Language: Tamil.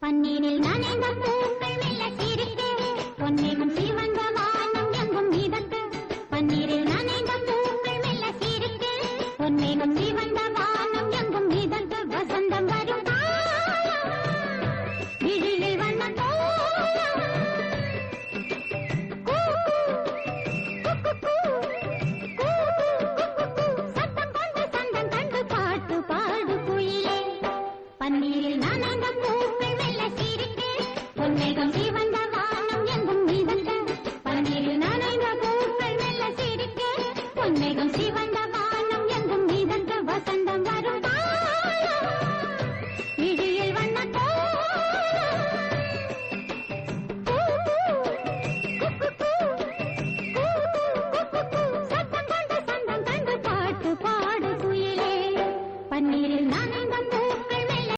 பன்னீரில் நனைந்த பூக்கள் மெல்ல சிரித்து பொன்னிலும் சிவந்த வானம் எங்கும் மிதக்கு பன்னீரில் நனைந்த பூக்கள் மெல்ல சிரித்து பொன்னிலும் சிவந்த வானம் எங்கும் மிதக்கு வசந்தம் வரும் விழியில் வண்ண சத்தம் கொண்டு சந்தம் கண்டு பாட்டு பாடு குயிலே பன்னீரில்